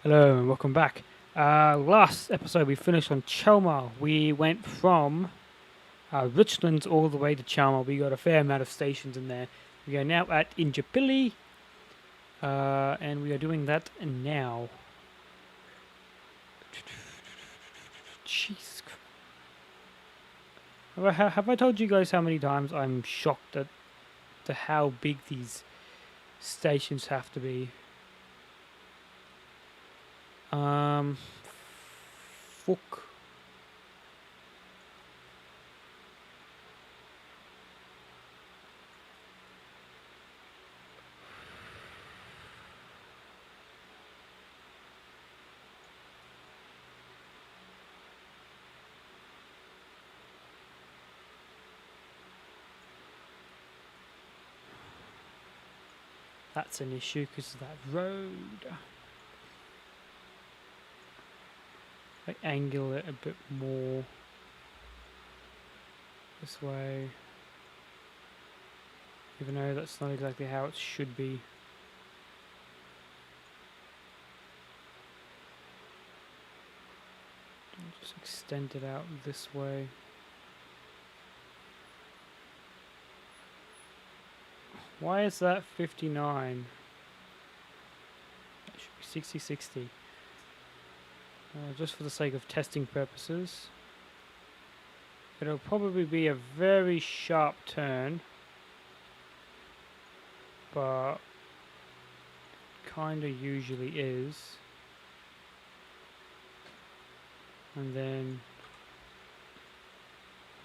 Hello and welcome back. Last episode we finished on Chelmar. We went from Richlands all the way to Chelmar. We got a fair amount of stations in there. We are now at Injapilli, and we are doing that now. Jeez. Have I told you guys how many times I'm shocked at how big these stations have to be? Fuck. That's an issue because of that road. I angle it a bit more this way, even though that's not exactly how it should be. I'll just extend it out this way. Why is that 59? That should be 60, 60. Just for the sake of testing purposes. It'll probably be a very sharp turn, but kinda usually is. And then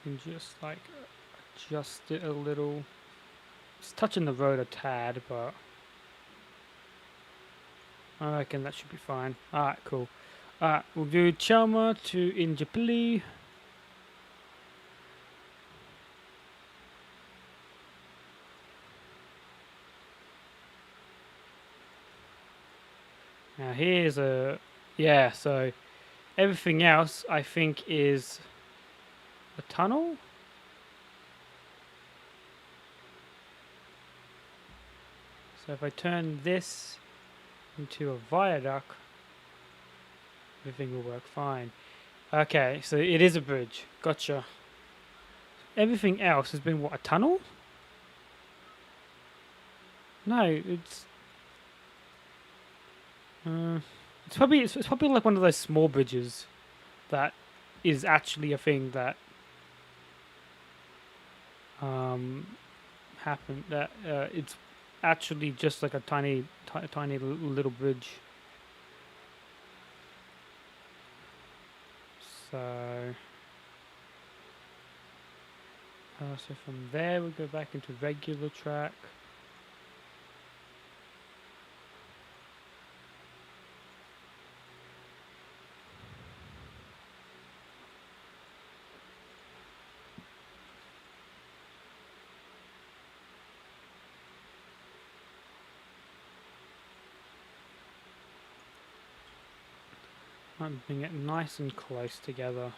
you can just like adjust it a little. It's touching the road a tad, but I reckon that should be fine. Alright, cool. Alright, we'll do Chelmar to Injapilli. Now here's a... yeah, so everything else I think is a tunnel? So if I turn this into a viaduct, everything will work fine. Okay, so it is a bridge. Gotcha. Everything else has been what, a tunnel? No, it's probably like one of those small bridges that is actually a thing that happened. That it's actually just like a tiny little bridge. So so from there we go back into regular track. I'm bring it nice and close together.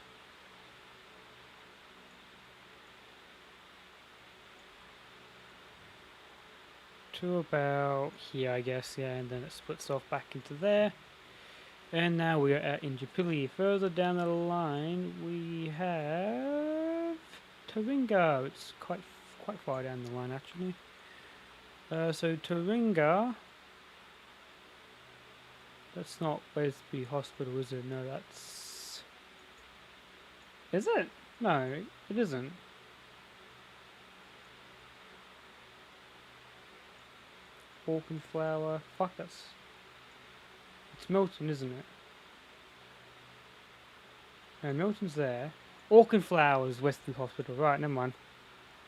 To about here, I guess, yeah, and then it splits off back into there. And now we are at Injapilli. Further down the line, we have Taringa. It's quite far down the line, actually. So Taringa. That's not Westby Hospital, is it? No, that's... is it? No, it isn't. Orchid Flower. Fuck, that's... it's Milton, isn't it? No, Milton's there. Orchid Flowers, Westby Hospital. Right, never mind.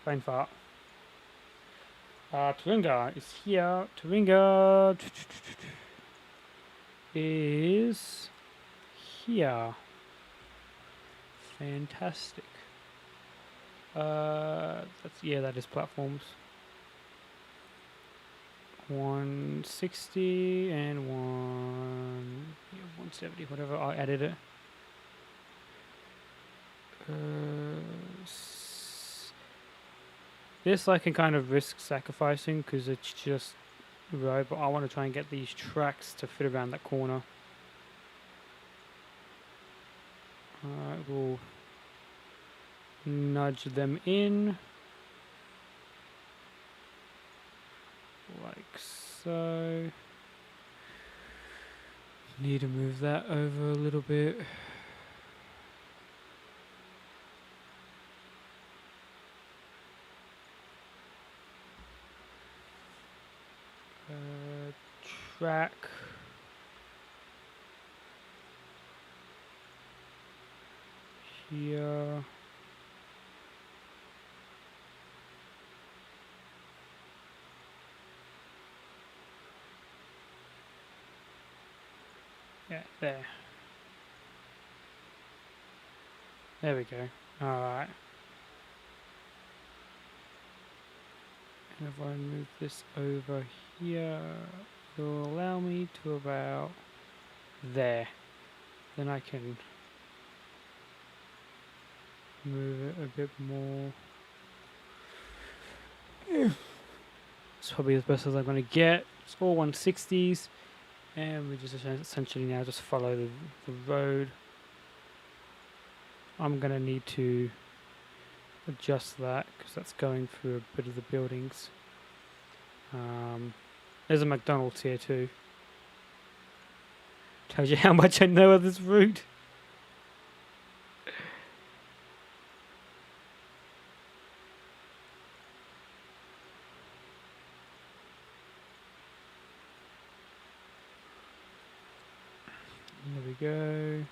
Brain fart. Taringa is here. Taringa is here. Fantastic. That is platforms. 160 and 170, whatever. I added it. This I can kind of risk sacrificing because it's just road, but I want to try and get these tracks to fit around that corner. Alright, we'll nudge them in. Like so. Need to move that over a little bit. Track. Here. Yeah, there. There we go. Alright. And if I move this over here, it will allow me to about there. Then I can move it a bit more. It's probably as best as I'm going to get. It's all 160s. And we just essentially now just follow the road. I'm going to need to adjust that because that's going through a bit of the buildings. There's a McDonald's here too. Tells you how much I know of this route. There we go.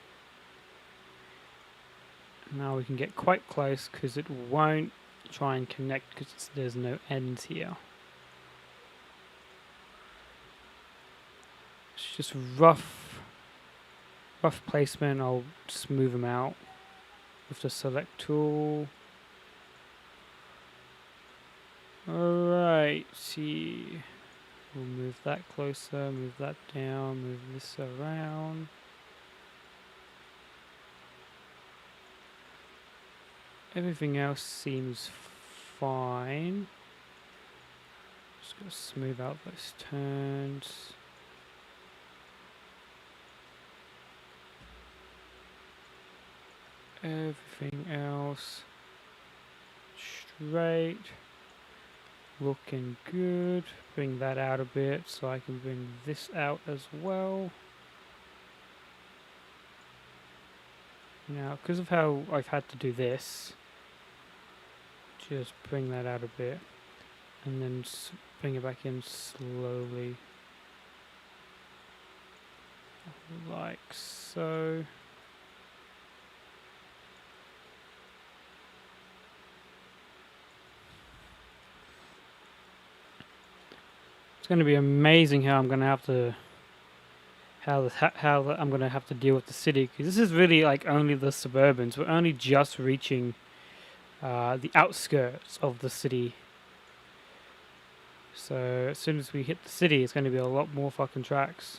Now we can get quite close because it won't try and connect because there's no ends here. It's just rough placement. I'll just move them out with the select tool. Alright, see. We'll move that closer, move that down, move this around. Everything else seems fine. Just gotta smooth out those turns. Everything else straight, looking good. Bring that out a bit so I can bring this out as well. Now, because of how I've had to do this, just bring that out a bit and then bring it back in slowly, like so. It's going to be amazing how I'm going to have to I'm going to have to deal with the city, because this is really like only the suburbans. We're only just reaching the outskirts of the city. So as soon as we hit the city, it's going to be a lot more fucking tracks.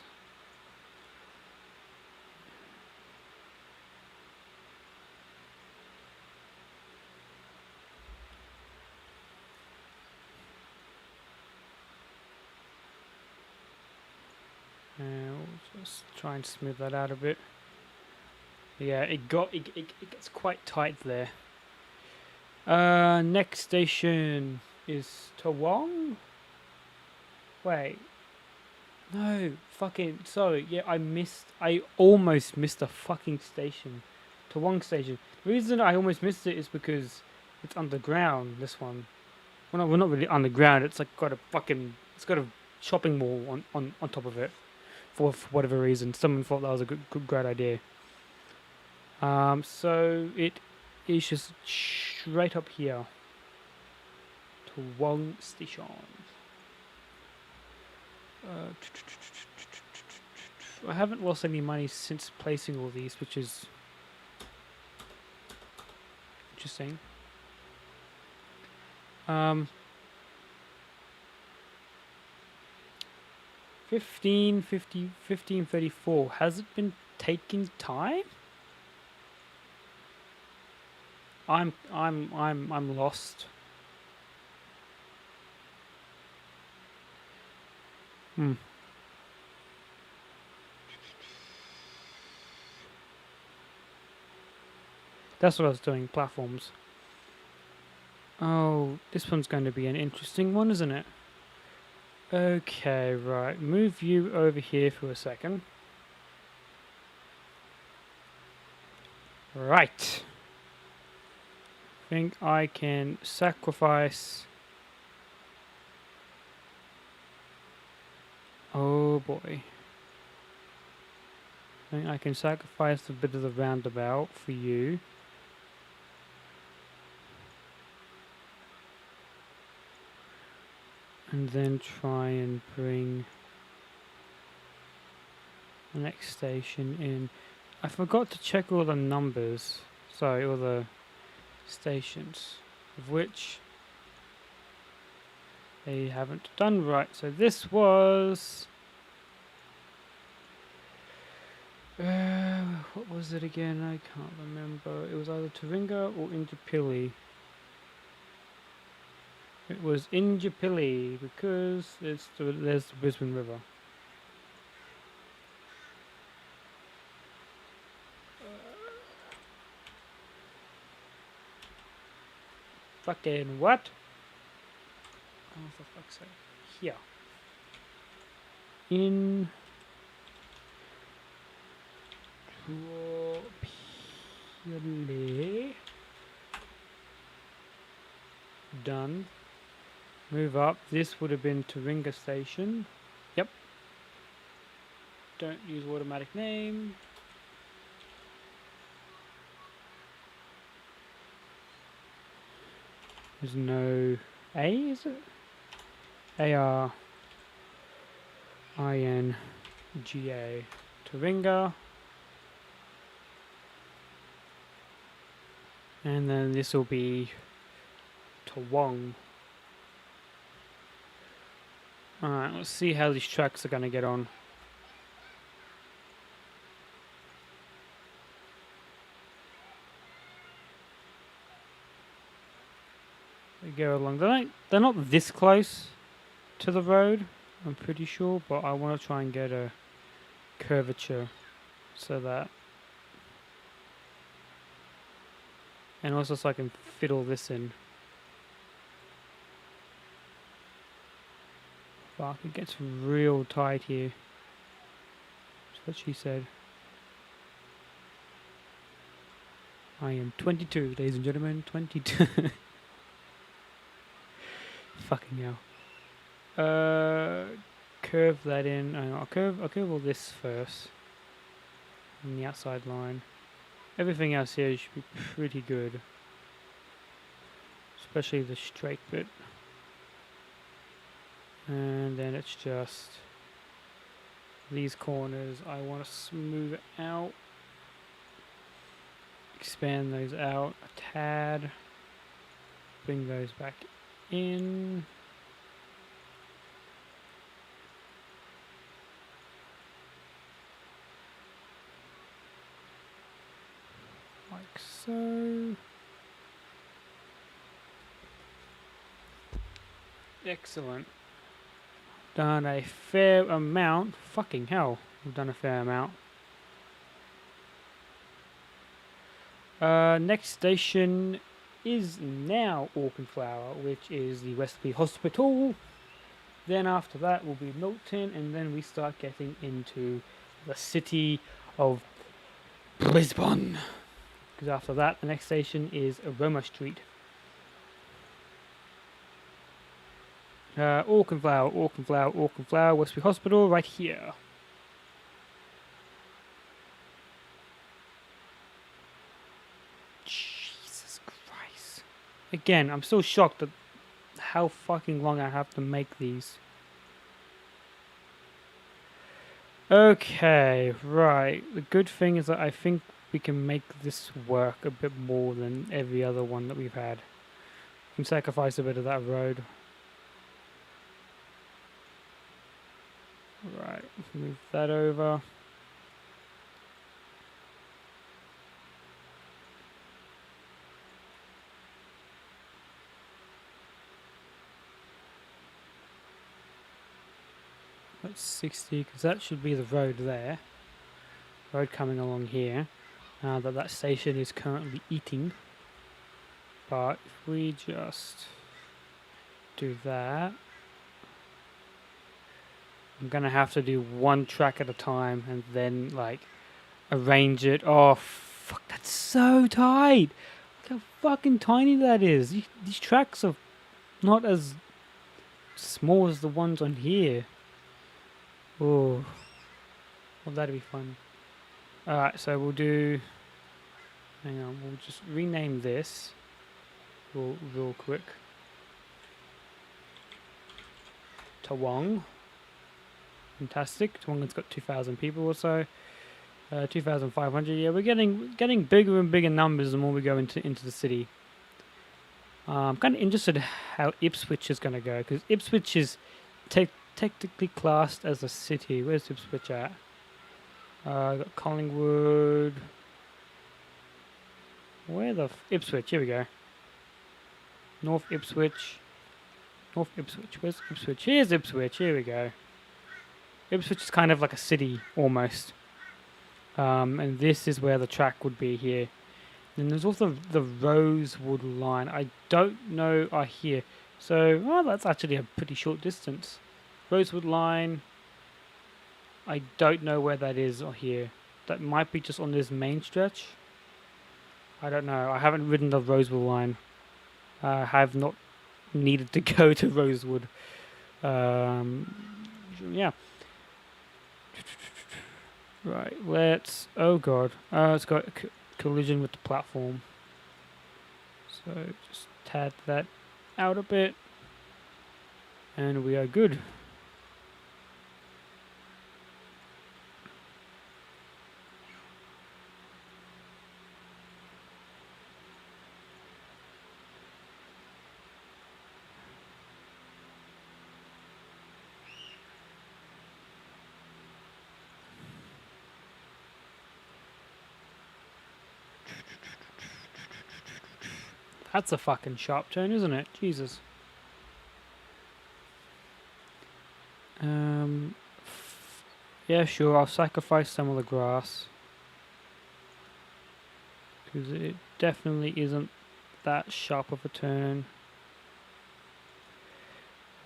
And we'll just try and smooth that out a bit. Yeah, it gets quite tight there. Next station is Toowong. Wait. No, fucking sorry. Yeah, I almost missed a fucking station. Toowong station. The reason I almost missed it is because it's underground, this one. Well, no, we're not really underground. It's like it's got a shopping mall on top of it. For whatever reason, someone thought that was a great idea. So it is just straight up here to Toowong Station. I haven't lost any money since placing all these, which is interesting. 1534. Has it been taking time? I'm lost. That's what I was doing, platforms. Oh, this one's going to be an interesting one, isn't it? Okay, right. Move you over here for a second. Right. Think I can sacrifice... Oh boy. I think I can sacrifice a bit of the roundabout for you. And then try and bring the next station in. I forgot to check all the numbers. Sorry, all the stations. Of which they haven't done right. So this was... what was it again? I can't remember. It was either Taringa or Injapilli. It was Injapilli because there's the Brisbane River. Fucking what? Oh, for fuck's sake. Here. In... Done. Move up. This would have been Taringa Station. Yep. Don't use automatic name. There's no A, is it? A-R-I-N-G-A. Taringa. And then this will be Toowong. Alright, let's see how these tracks are going to get on. They go along. They're not this close to the road, I'm pretty sure, but I want to try and get a curvature so that... And also so I can fit all this in. Fuck, it gets real tight here. That's what she said. I am 22, ladies and gentlemen, 22. Fucking hell. Curve that in. I'll curve all this first. On the outside line. Everything else here should be pretty good. Especially the straight bit. And then it's just these corners I want to smooth it out. Expand those out a tad. Bring those back in. Like so. Excellent. Done a fair amount. Fucking hell, we've done a fair amount. Next station is now Auchenflower, which is the Wesley Hospital. Then after that will be Milton, and then we start getting into the city of Brisbane. Because after that, the next station is Aroma Street. Auchenflower, Westbury Hospital, right here. Jesus Christ. Again, I'm still shocked at how fucking long I have to make these. Okay, right. The good thing is that I think we can make this work a bit more than every other one that we've had. We can sacrifice a bit of that road. Right, move that over. That's 60, because that should be the road there. Road coming along here. that station is currently eating. But if we just do that, I'm gonna have to do one track at a time and then like arrange it. Oh fuck, that's so tight! Look how fucking tiny that is. These tracks are not as small as the ones on here. Oh, well that'd be fun. Alright, so we'll do... Hang on, we'll just rename this real quick. Tawong. Fantastic. Tawong's got 2,000 people or so. 2,500. Yeah, we're getting bigger and bigger numbers the more we go into the city. I'm kind of interested how Ipswich is going to go, because Ipswich is technically classed as a city. Where's Ipswich at? Got Collingwood. Where the Ipswich? Here we go. North Ipswich. North Ipswich. Where's Ipswich? Here's Ipswich. Here we go. Ipswich is kind of like a city almost. And this is where the track would be here. Then there's also the Rosewood line. I don't know here. So, well, that's actually a pretty short distance. Rosewood line. I don't know where that is or here. That might be just on this main stretch. I don't know. I haven't ridden the Rosewood line. I have not needed to go to Rosewood. Yeah. Right, let's... Oh god. It's got a collision with the platform. So just tad that out a bit. And we are good. That's a fucking sharp turn, isn't it? Jesus. Yeah, sure, I'll sacrifice some of the grass. Because it definitely isn't that sharp of a turn.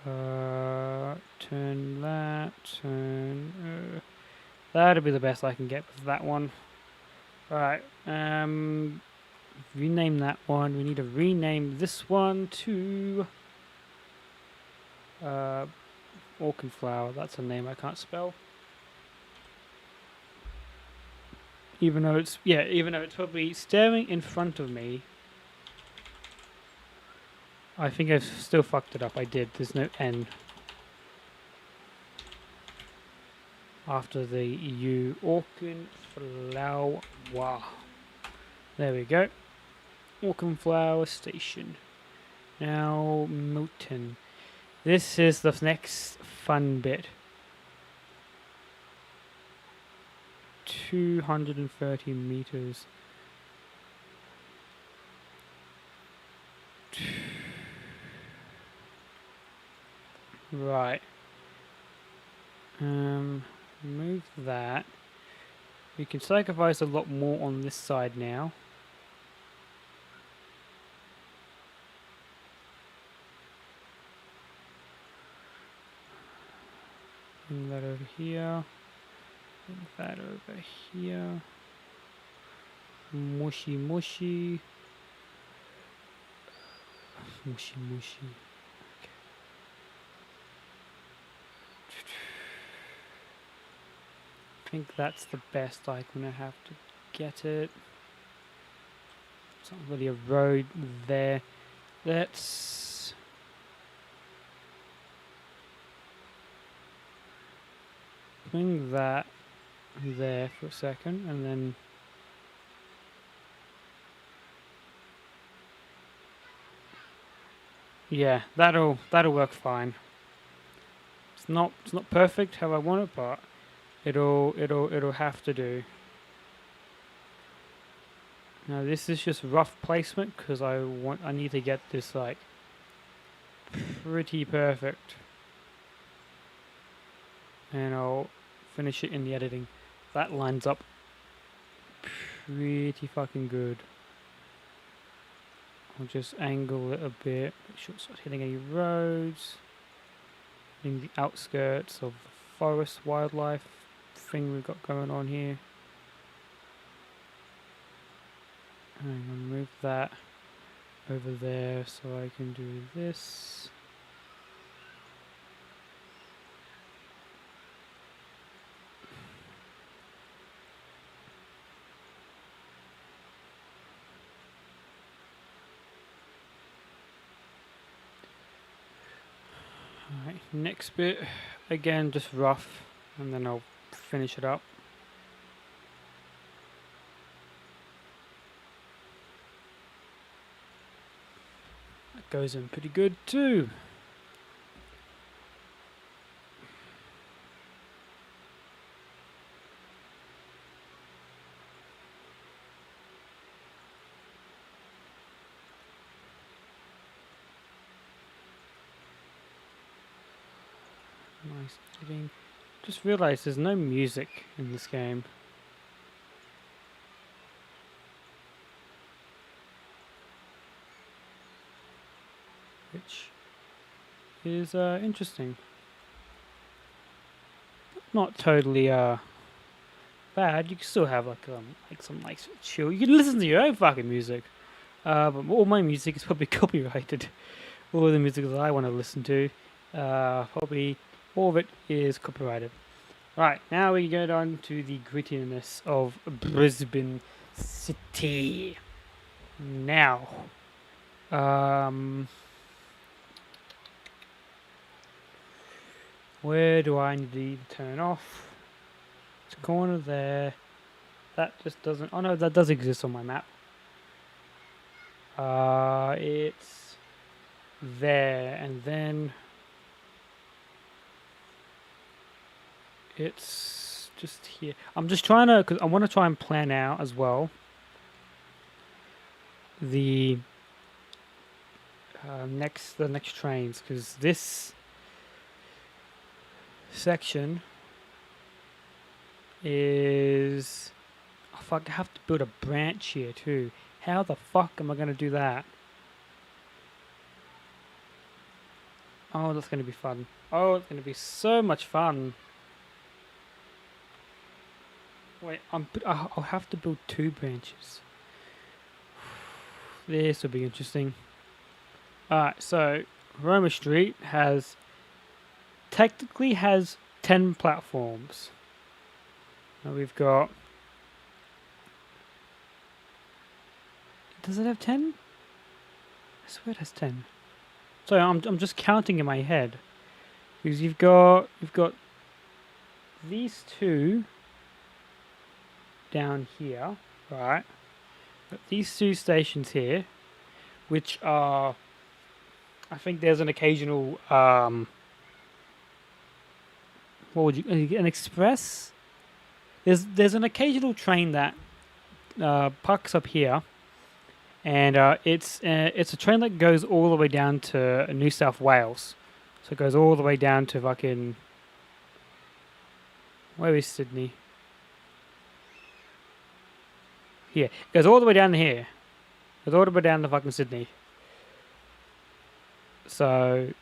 Turn that, turn... that'll be the best I can get with that one. Right, rename that one. We need to rename this one to Orchid Flower. That's a name I can't spell. Even though it's probably staring in front of me. I think I've still fucked it up. I did. There's no N after the U. Orchid Flower. Wow. There we go. Orchid Flower Station. Now Milton. This is the next fun bit. 230 meters. Right. Move that. We can sacrifice a lot more on this side now. Bring that over here. Bring that over here. Mushy, mushy. Mushy, mushy. Okay. I think that's the best I'm gonna have to get it. It's not really a road there. Let's bring that there for a second, and then yeah, that'll work fine. It's not perfect how I want it, but it'll have to do. Now this is just rough placement because I need to get this like pretty perfect, and I'll finish it in the editing. That lines up pretty fucking good. I'll just angle it a bit, make sure it's not hitting any roads. In the outskirts of the forest wildlife thing we've got going on here. I'm going to move that over there so I can do this. Alright, next bit, again just rough, and then I'll finish it up. That goes in pretty good too. Nice editing. Just realised there's no music in this game. Which is interesting. Not totally bad. You can still have like some nice chill. You can listen to your own fucking music. But all my music is probably copyrighted. All the music that I want to listen to, probably all of it is copyrighted. Right, now we get on to the grittiness of Brisbane City. Now, where do I need to turn off? It's a corner there. That just doesn't. Oh no, that does exist on my map. It's there, and then it's just here. I'm just trying to, because I want to try and plan out as well the next trains, because this section is, oh fuck, I have to build a branch here too. How the fuck am I going to do that? Oh, that's going to be fun. Oh, it's going to be so much fun. Wait, I'll have to build 2 branches. This will be interesting. Alright, so Roma Street technically has 10 platforms. Now we've got... Does it have 10? I swear it has 10. Sorry, I'm just counting in my head. Because you've got these 2 down here, right? Got these 2 stations here, which are, I think there's an occasional what would you, an express? There's an occasional train that parks up here, and it's a train that goes all the way down to New South Wales. So it goes all the way down to fucking, where is Sydney? Here. It goes all the way down to here. It goes all the way down to fucking Sydney. So,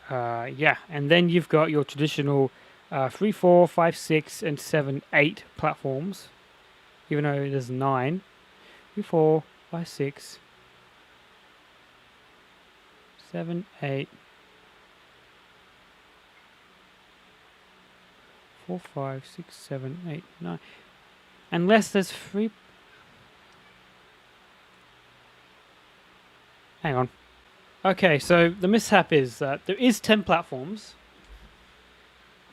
yeah. And then you've got your traditional 3, 4, 5, 6, and 7, 8 platforms. Even though there's 9. 3, 4, 5, 6, 7, 8. 4, 5, 6, 7, 8, 9. Unless there's 3. Hang on. Okay, so the mishap is that there is 10 platforms.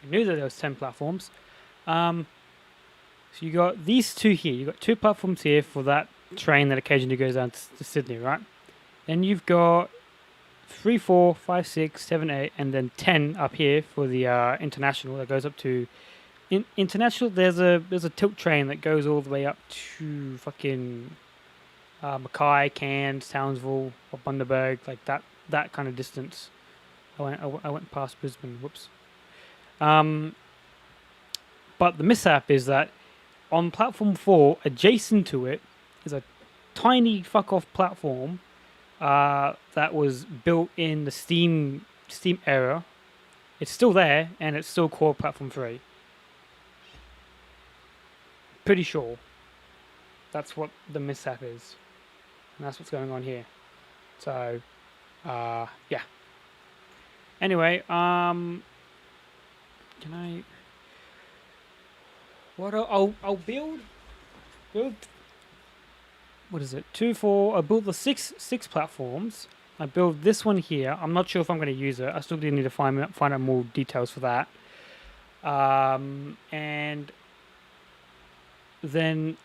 I knew that there was 10 platforms. So you got these 2 here. You got 2 platforms here for that train that occasionally goes down to Sydney, right? Then you've got 3, 4, 5, 6, 7, 8, and then 10 up here for the international that goes up to international. There's a tilt train that goes all the way up to fucking Mackay, Cairns, Townsville, or Bundaberg, like that kind of distance. I went past Brisbane. Whoops. But the mishap is that on platform 4, adjacent to it, is a tiny fuck off platform that was built in the Steam era. It's still there, and it's still called platform 3. Pretty sure that's what the mishap is, and that's what's going on here. So, yeah. Anyway, can I? What I'll build. What is it? 2, 4. I built the six platforms. I built this one here. I'm not sure if I'm going to use it. I still do need to find out more details for that. And then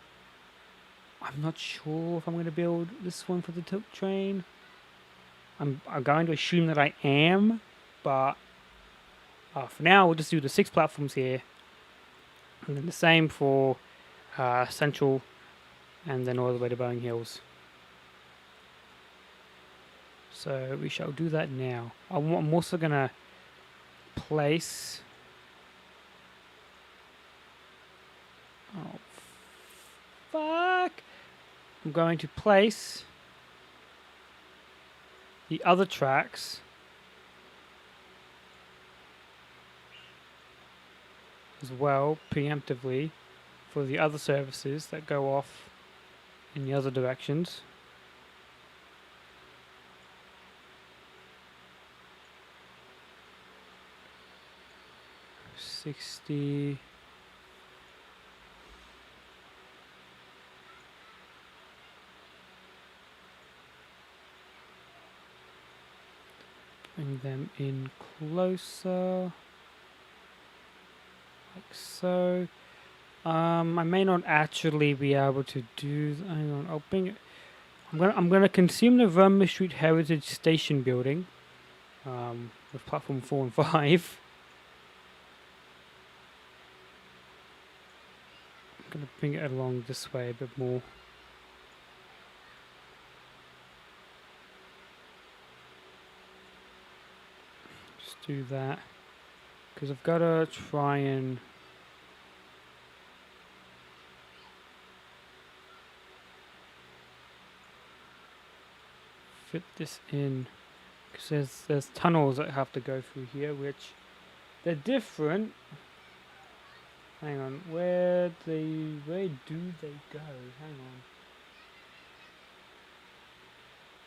I'm not sure if I'm going to build this one for the tilt train. I'm going to assume that I am, but for now we'll just do the 6 platforms here, and then the same for Central, and then all the way to Boeing Hills. So we shall do that now. I'm also going to place... Oh, fuck! I'm going to place the other tracks as well, preemptively, for the other services that go off in the other directions. $60. Bring them in closer, like so. I may not actually be able to do. Hang on, I'll bring it. I'm gonna consume the Roma Street Heritage Station building, with platform 4 and 5. I'm gonna bring it along this way a bit more. Just do that, because I've got to try and fit this in, because there's tunnels that have to go through here, which they're different. Hang on, where do they go? Hang on.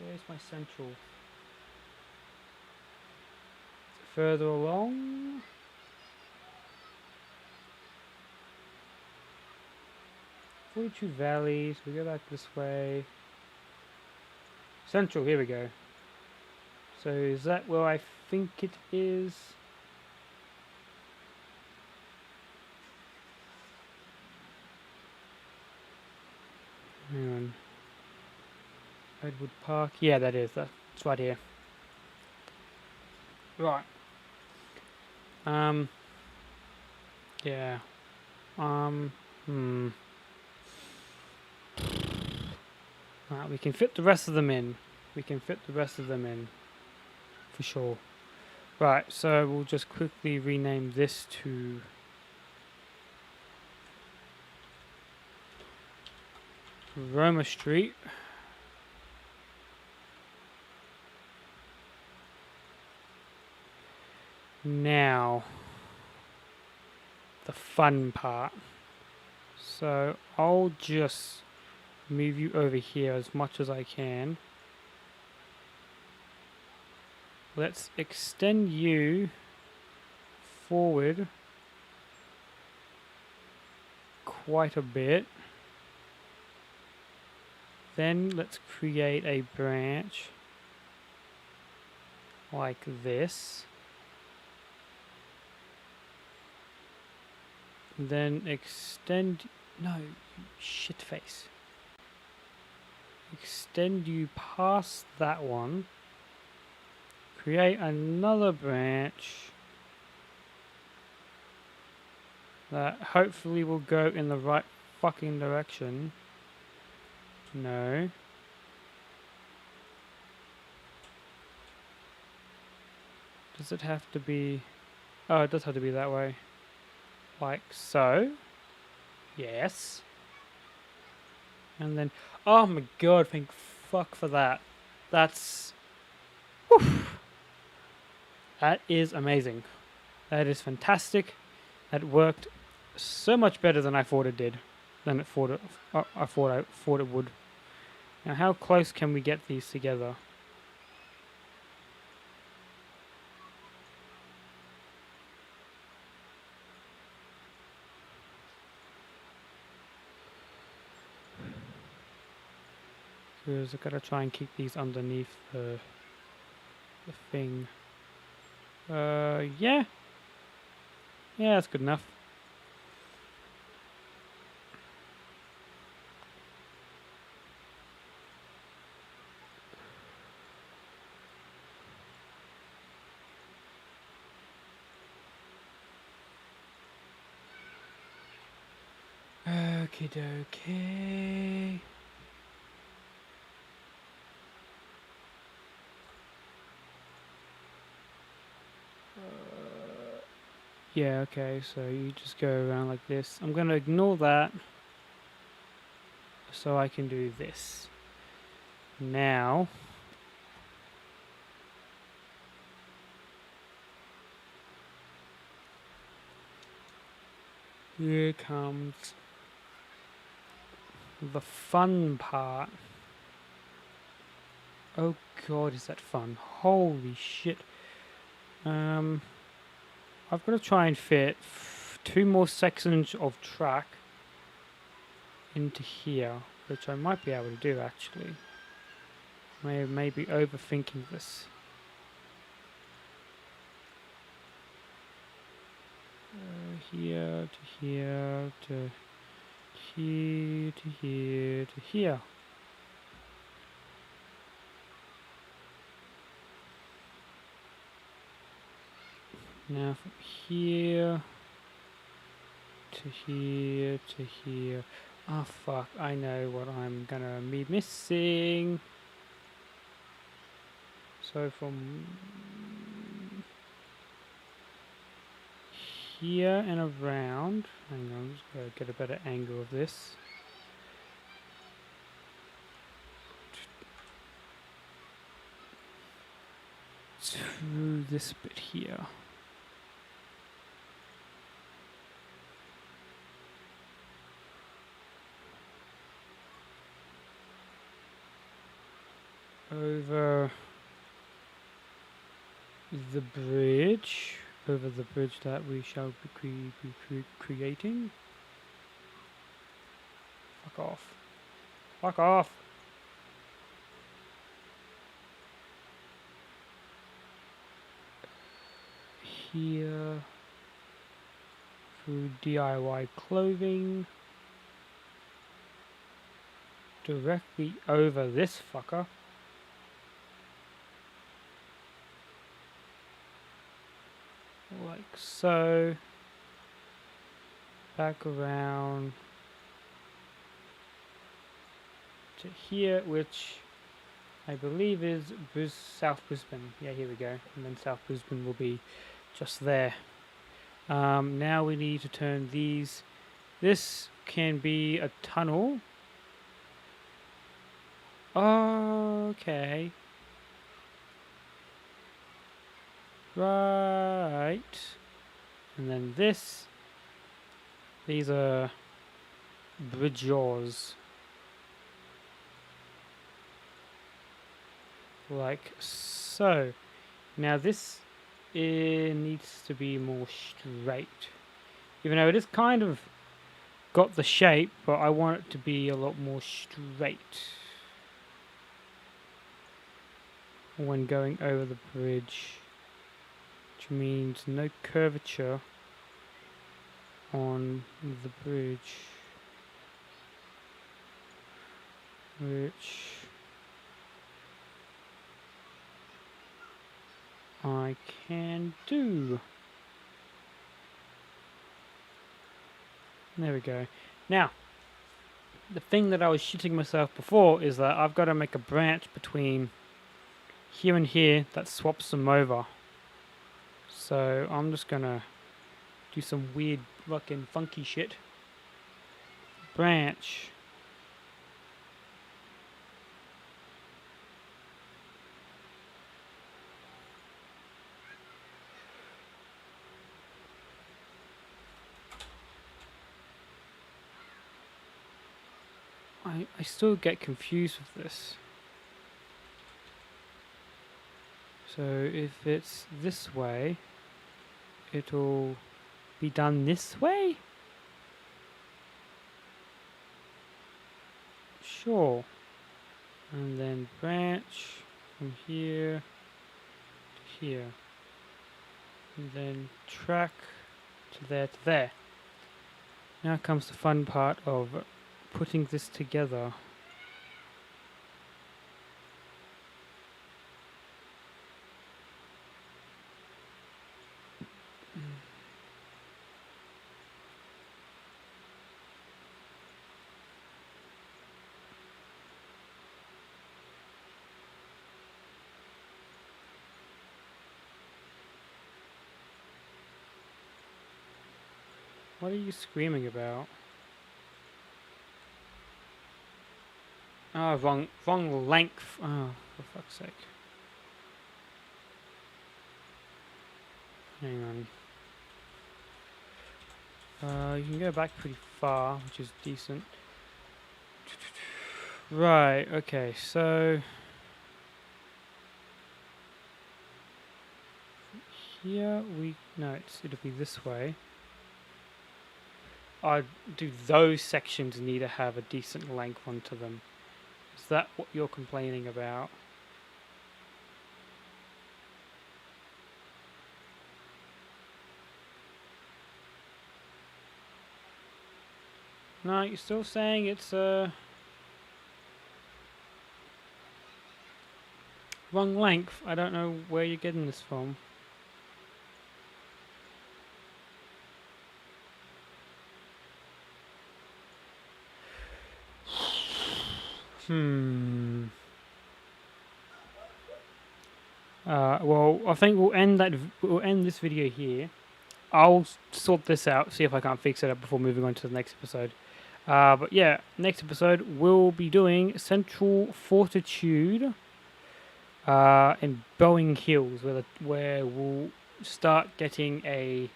Where's my central? Is it further along? Fortitude Valleys, we go back this way. Central, here we go. So is that where I think it is? Hang on. Redwood Park. Yeah, that is. That's right here. Right. Yeah. Right, we can fit the rest of them in. For sure. Right, so we'll just quickly rename this to Roma Street. Now, the fun part. So I'll just move you over here as much as I can. Let's extend you forward quite a bit. Then let's create a branch like this. Then extend, no, shit face. Extend you past that one. Create another branch that hopefully will go in the right fucking direction. No. Does it have to be... Oh, it does have to be that way. Like so. Yes. And then, oh my god, thank fuck for that. That's, whew, that is amazing. That is fantastic. That worked so much better than I thought it did. Than it thought it, I thought it would. Now, how close can we get these together? Because I've got to try and keep these underneath the thing. Yeah. Yeah, that's good enough. Okie dokie. Yeah, okay, so you just go around like this. I'm going to ignore that so I can do this. Now, here comes the fun part. Oh god, is that fun. Holy shit. I've got to try and fit 2 more sections of track into here, which I might be able to do actually. Maybe overthinking this. Here to here to here to here to here. Now from here to here to here. Oh fuck, I know what I'm gonna be missing. So from here and around, hang on, just gotta get a better angle of this. To this bit here. Over the bridge, that we shall be creating. Fuck off. Fuck off! Here, through DIY clothing, directly over this fucker. Like so. Back around to here, which I believe is South Brisbane. Yeah, here we go. And then South Brisbane will be just there. Now we need to turn these. This can be a tunnel. Okay. Right. And then this. These are bridges. Like so. Now this needs to be more straight. Even though it is kind of got the shape, but I want it to be a lot more straight when going over the bridge, which means no curvature on the bridge, which I can do. There we go. Now, the thing that I was shitting myself before is that I've got to make a branch between here and here that swaps them over. So I'm just gonna do some weird fucking funky shit. branch. I still get confused with this. So if it's this way, it'll be done this way? Sure. And then branch from here to here. And then track to there to there. Now comes the fun part of putting this together. What are you screaming about? Oh, wrong length. Oh, for fuck's sake. Hang on. You can go back pretty far, which is decent. Right, okay, so here it'll be this way. Do those sections need to have a decent length onto them? Is that what you're complaining about? No, you're still saying it's wrong length. I don't know where you're getting this from. Well, I think we'll end this video here. I'll sort this out, see if I can't fix it up before moving on to the next episode. But yeah, next episode we'll be doing Central Fortitude in Boeing Hills, where we'll start getting a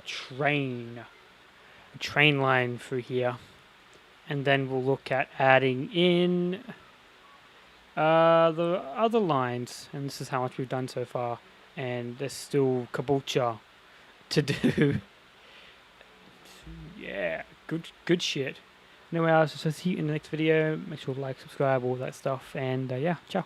train line through here, and then we'll look at adding in the other lines, and this is how much we've done so far, and there's still kabocha to do. Yeah, good shit. Anyway, I'll see you in the next video. Make sure to like, subscribe, all that stuff, and yeah, ciao.